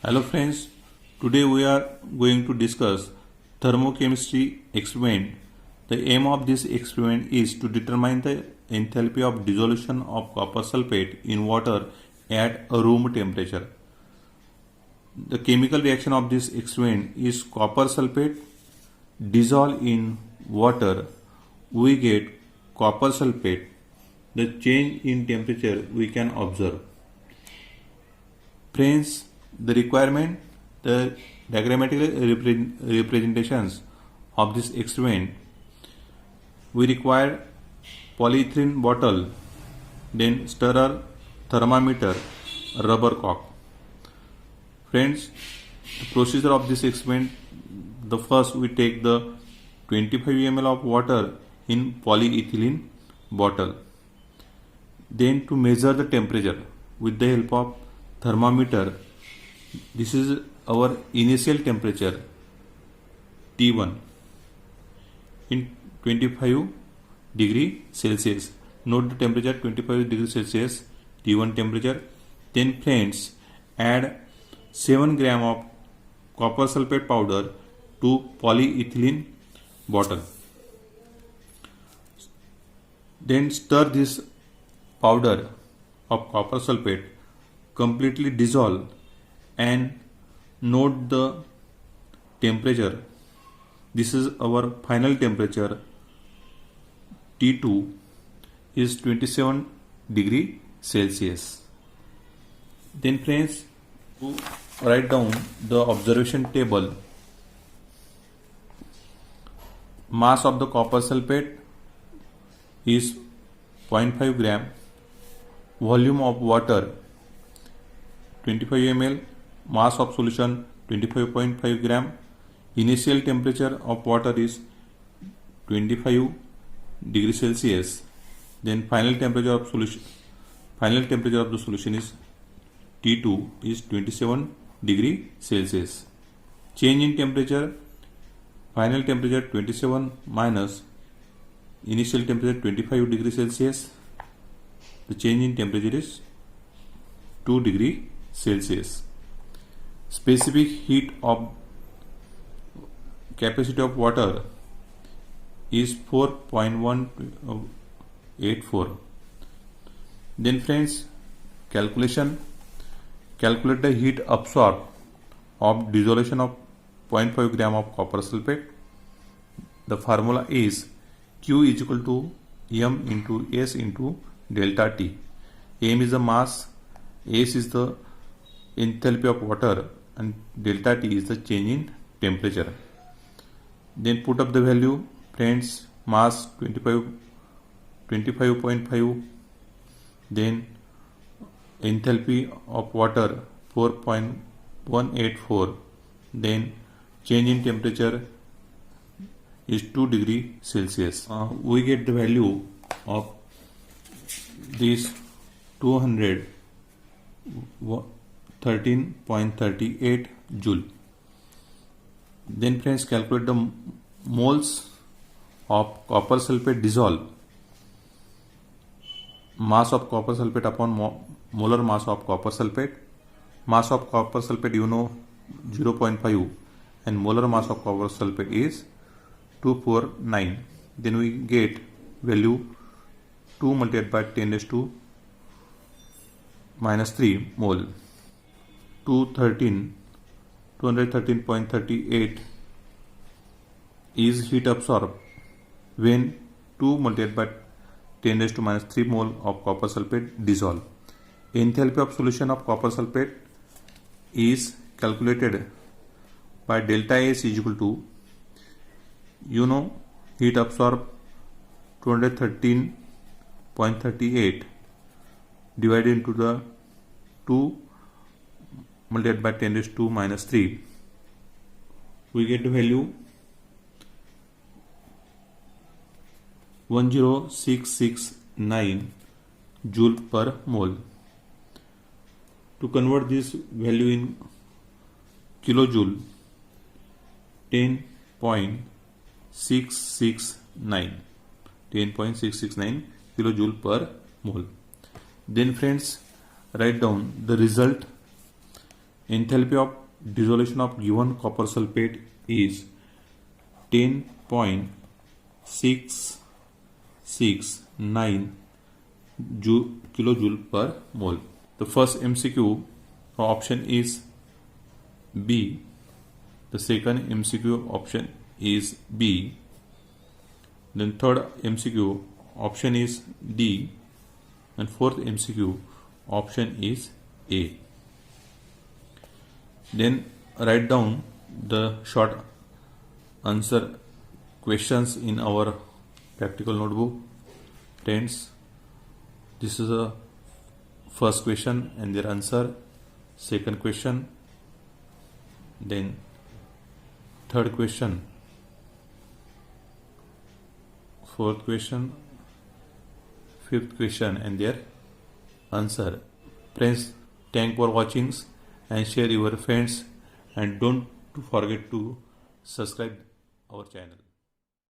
Hello friends, today we are going to discuss thermochemistry experiment. The aim of this experiment is to determine the enthalpy of dissolution of copper sulfate in water at a room temperature. The chemical reaction of this experiment is copper sulfate dissolved in water. We get copper sulfate. The change in temperature we can observe. Friends, the requirement, the diagrammatical representations of this experiment. We require polyethylene bottle, then stirrer, thermometer, rubber cock. Friends, the procedure of this experiment, the first we take the 25 ml of water in polyethylene bottle. Then to measure the temperature with the help of thermometer, this is our initial temperature T1 in 25 degree Celsius. Note the temperature 25 degree Celsius T1 temperature. Then friends, add 7 gram of copper sulfate powder to polyethylene bottle. Then stir this powder of copper sulfate completely dissolve and note the temperature. This is our final temperature T2 is 27 degree Celsius. Then friends, to write down the observation table. Mass of the copper sulfate is 0.5 gram. Volume of water 25 ml. Mass of solution 25.5 gram. Initial temperature of water is 25 degree Celsius. Then final temperature of the solution is T2 is 27 degree Celsius. Change in temperature, final temperature 27 minus initial temperature 25 degree Celsius. The change in temperature is 2 degree Celsius. Specific heat of capacity of water is 4.184. Then friends, calculate the heat absorbed of dissolution of 0.5 gram of copper sulfate. The formula is Q is equal to M into S into delta T. M is the mass, S is the enthalpy of water, and delta T is the change in temperature. Then put up the value. Friends, mass 25.5, then enthalpy of water 4.184, then change in temperature is 2 degree Celsius. We get the value of this 213.38 joule. Then friends, calculate the moles of copper sulfate dissolved. Mass of copper sulfate upon molar mass of copper sulfate. Mass of copper sulfate 0.5 and molar mass of copper sulfate is 249. Then we get value 2 multiplied by 10 raised to minus 3 mole. 213.38 is heat absorbed when 2 multiplied by 10 raised to minus 3 mole of copper sulfate dissolve. Enthalpy of solution of copper sulfate is calculated by delta S is equal to heat absorbed 213.38 divided into the 2 multiplied by 10 raised to minus 3. We get the value 10669 joule per mole. To convert this value in kilojoule, 10.669 kilojoule per mole. Then friends, write down the result Enthalpy of dissolution of given copper sulfate is 10.669 kilojoule per mole. The first MCQ option is B. The second MCQ option is B. Then third MCQ option is D. And fourth MCQ option is A. Then write down the short answer questions in our practical notebook. Friends, this is the first question and their answer, second question, then third question, fourth question, fifth question and their answer. Friends, thank for watching and share your friends, and don't forget to subscribe our channel.